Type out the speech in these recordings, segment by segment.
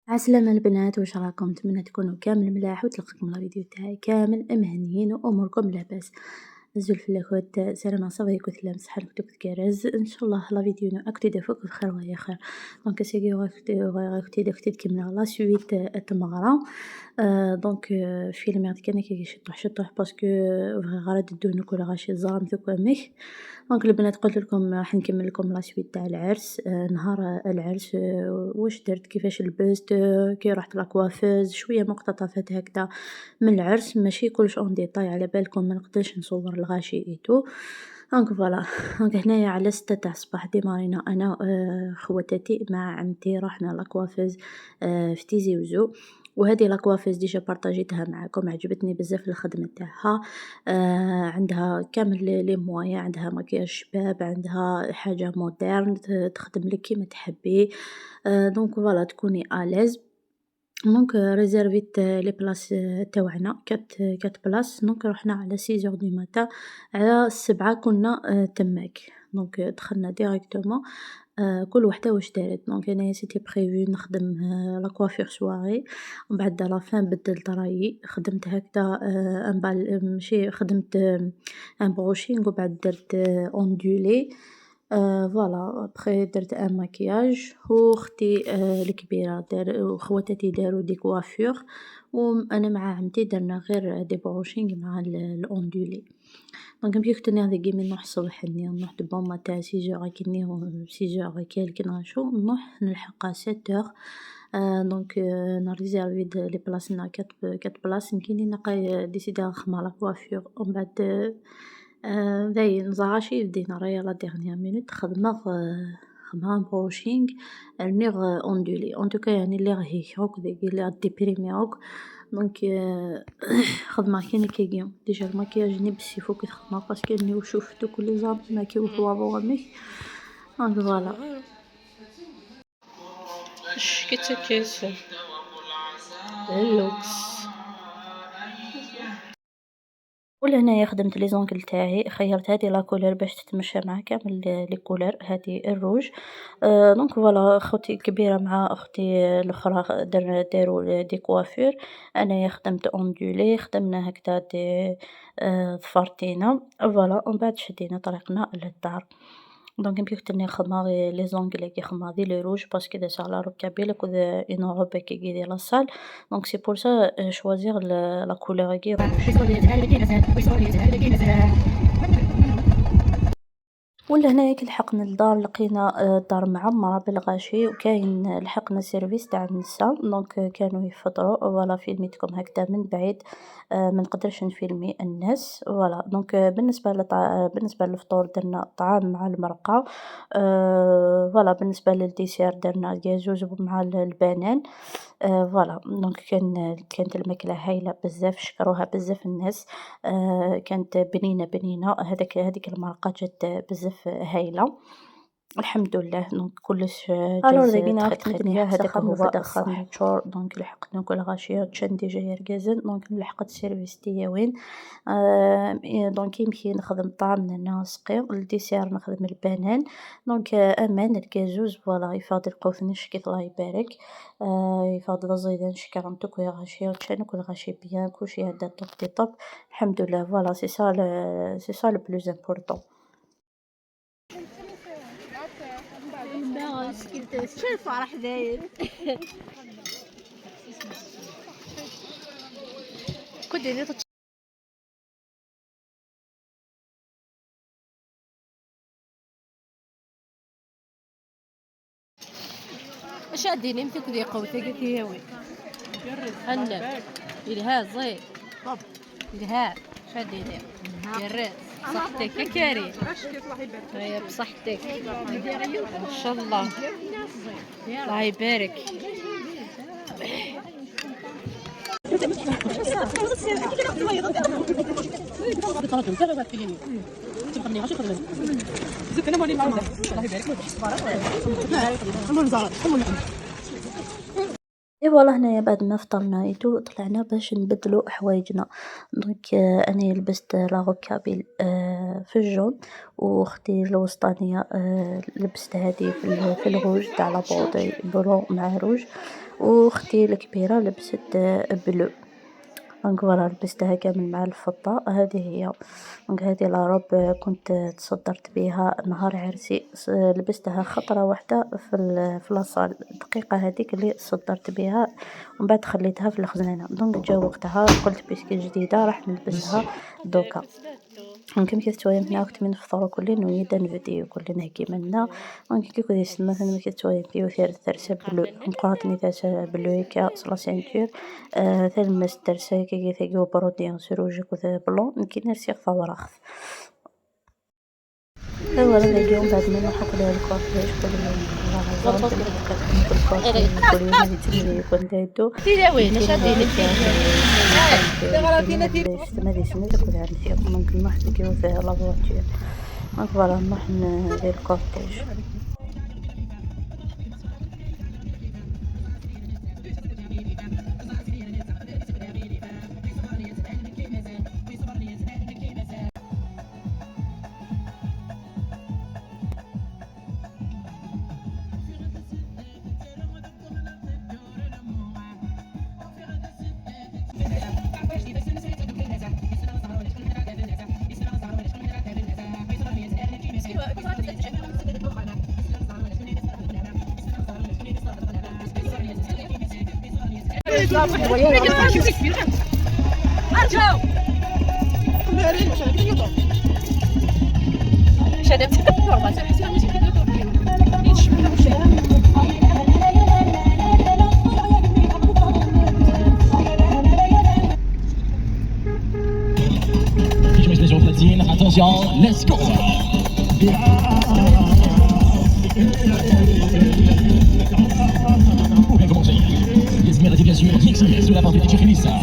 عسلامة البنات، واش راكم؟ نتمنى تكونوا كامل ملاح وتلقاكم الفيديو تاعي كامل مهنيين واموركم لاباس. زول في الاخوات سلام صافي كنت لامس حالك دوك كراز ان شاء الله لا فيديو نو اكتي دفوك بخير ويا خير. دونك سيغي غاكتي داكتي تكمل لا سويت التمغرا. دونك فيلم هاد كان كي شطوح باسكو غرا دونك ولا غاشي الزرام ذوك ميك. دونك البنات قلت لكم راح نكمل لكم لا سويت تاع العرس. نهار العرس واش درت كيفاش لبست. كي رحت لاكوافوز شويه مقتطفات هكذا من العرس ماشي كلش اون ديتاي على بالكم ما نقدرش نصور الغاشي ايتو. دونك فوالا. دونك هنايا على 6 تاع الصباح ديمارينا انا خواتاتي مع عمتي رحنا لاكوافوز في تيزي وزو. وهذه لاكوافيز ديجا بارطاجيتها معاكم عجبتني بزاف الخدمه تاعها. عندها كامل لي موايا، عندها مكياج شباب، عندها حاجه مودرن تخدم لك كيما تحبي. دونك فوالا تكوني اليز. دونك ريزيرفيت لي بلاص تاوعنا كات بلاص. دونك رحنا على 6 دو ماتان، على 7 كنا تماك. دونك دخلنا ديريكتومون. كل وحده واش دارت. دونك انايا سيتي بريفو نخدم لا كوافير سواري، ومن بعد لافان بدلت رايي خدمت هكذا ان بال ماشي خدمت ان بروشينغ وبعد درت اوندولي. فوالا ابخي درت ان ماكياج وختي الكبيره وخواتاتي داروا دي كوافور، وانا مع عمتي درنا غير دي بروشينغ مع الاوندولي. دونك ملي كنت ناضي من نروح الصبح نروح دو بون ماتان 6 كي نيرو 6 كالك نعشو نروح نلحق 7. دونك نريزيرفي لي بلاص لنا 4 بلاص كيني نلقى ديسيدي نخمم لا كوافور ومن بعد باين زعاشي بدينا رايا لا ديرنيير مينوت خدمة بروشينغ نيغ اوندولي ان توكا يعني لي راه هيك لي راه ديبريمي هاك. دونك خدمة كيني كيغيون ديجا الماكياج نبسي فوق الخدمة باسكو راني وشوف دوك لي زام ماكيو فوافو غاميك. دونك فوالا. شكيت كيس اللوكس. ولهنايا خدمت لي زونغل تاعي، خيرت هذه لا كولور باش تتمشى مع كامل لي كولور هذه الروج. دونك فوالا خوتي الكبيره مع اختي الاخرى داروا دي كوافير. انايا خدمت اوندولي، خدمنا هكذا دي ضفرتينا فوالا. ومن بعد شدينا طريقنا للدار. دونك ملي كنت نخدم لي زونغل كي خدمة لي روج باسكو ديجا على ركابي لك اون روب كي دير لا صال. دونك سي بور سا شوازيغ لا كولور كي روج. ولهنايا كي لحقنا للدار لقينا الدار معمرة بالغاشي وكاين لحقنا سيرفيس تاع النساء. دونك كانوا يفطروا فوالا فيلميتكم هكذا من بعيد. ما نقدرش نفيلمي الناس فوالا. دونك بالنسبة للفطور درنا طعام مع المرقة. فوالا بالنسبة للديسير درنا الكازوز مع البنان. فوالا. دونك كانت الماكلة هايلة بزاف شكروها بزاف الناس. كانت بنينة هذيك المرقة جات بزاف هايلة الحمد لله. دونك كلش جاز تخي بيان. هذاك هو الفرنيتشر. دونك لحقت ناكل غاشية تشان ديجا يرقازن. دونك لحقت السيرفيس دياوين. دونك يمكن نخدم طعام نسقي الديسير نخدم البنان. دونك امان الكازوز فوالا يفضل قوث نشكي الله يبارك. يفضل زيدا نشكر نتوك يا غاشية تشان ناكل غاشي بيان كلشي هذا طوب دي طوب الحمد لله. فوالا سي سا لو بلوز امبورطون. شو الفرح داير كنت اش اديني متك ذي قوتك كي هوي هلا الها زي طب الها شاديني يا صحتك يا كاري هيا بصحتك ان شاء الله الله يبارك. اي والله هنايا بعد ما فطرنا ايتو طلعنا باش نبدلو حوايجنا. دونك انا لبست لا روكابيل في الجون، واختي الوسطانيه لبست هذه في الروج تاع لا بودي بلون مع روج. واختي الكبيرة لبست بلو. دونك فوالا لبستها كامل مع الفضة. هذه هي دونك هذه لا روب كنت تصدرت بها نهار عرسي. لبستها خطرة واحدة في لاصال، الدقيقة هذيك اللي صدرت بها، ومن بعد خليتها في الخزانة. دونك جا وقتها قلت بيسكي جديدة راح نلبسها دوكا. دونك مشيت شويه منا وقت من نفطرو كلي نويدا نفديو كلي نهكي منا. دونك كي كودي مثلا مشيت شويه فيو ثير ثرسه بلو مقاطني تاع بلو هيكا صلا سينتور. تلمس ترسا كي ثقيو برودي سروج كذا بلون كي نرسي فوراخ. هو رانا اليوم بعد ما نحط لها الكورتيج كل رمضان كنحط الكورتيج كل يوم هذه تجي كنت هادو تيلا وين شاديني ما سنة كل هذا فيكم ممكن نروح نلقيو في لافواتور. دونك فوالا نروح ندير الكورتيج. Attention, let's go. On vient commencer. Les Esmeraldas bien sûr, mixés sous la porte de Tchéchénissa.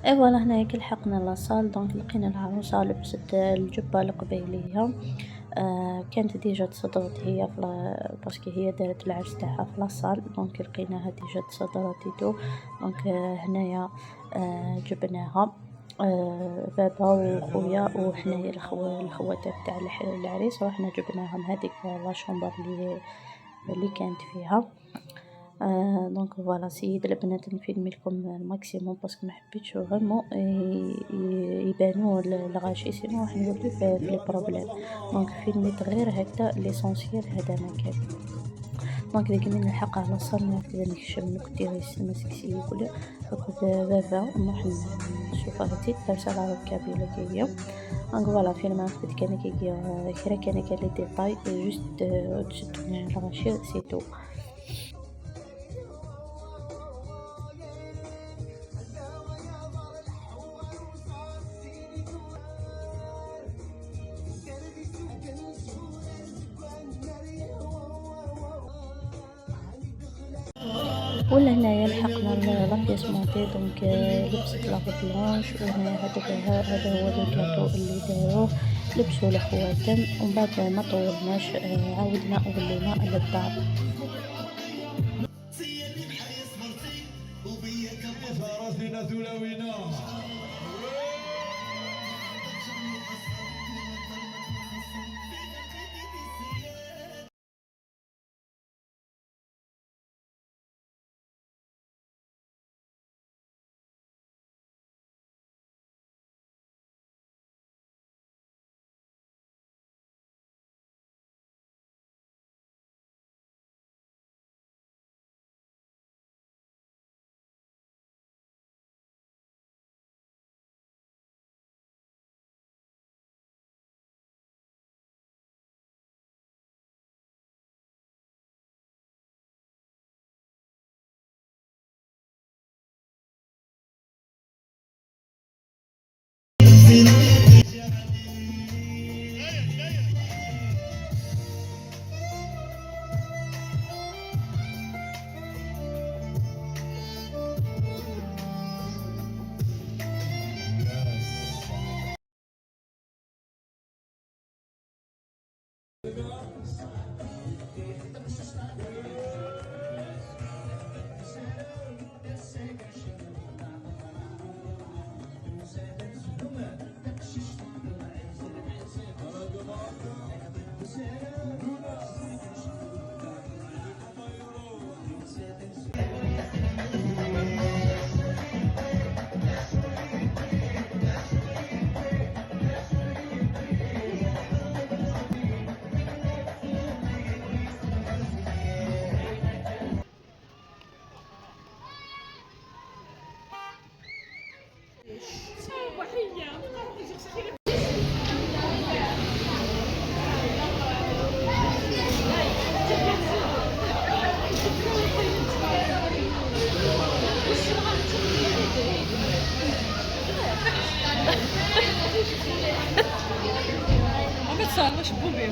اي فوالا هنايا كي لحقنا لاصال دونك لقينا العروسة لبست الجبة القبيلية. كانت ديجا تصدرت هي باسكو هي دارت العرس تاعها في لاصال دونك لقيناها ديجا تصدرت ديتو. دونك هنايا جبناها بابا وخويا وحنايا الخواتات تاع العريس وحنا جبناهم هذيك لا شومبر اللي كانت فيها. دونك فوالا سيد البنات نفيلمي لكم الماكسيموم باسكو محبيتش فريمون يبانو الغاشي سينو راح نولي في لي بروبليم، دونك فيلميت غير هكذا ليسونسيال هذا مكان. دونك ذاك من نلحق على الصال نبدا نكشم نكدي مسكسي يقولي هاكا بابا نروح نشوفها هادي دارسة على ركابي ولا كيا. دونك فوالا فيلم عرفت كان كيا كرا كان لي ديتاي جوست تشدني على الغاشي سي تو. ولا هنايا لحقنا لابياس مونطي دونك لبست لاغ بلونش، وهنايا هذا هو لو كادو اللي داروه لبسو الخواتم، ومن بعد ما طولناش عاودنا ولينا للدار. ما تصالحش بوبي.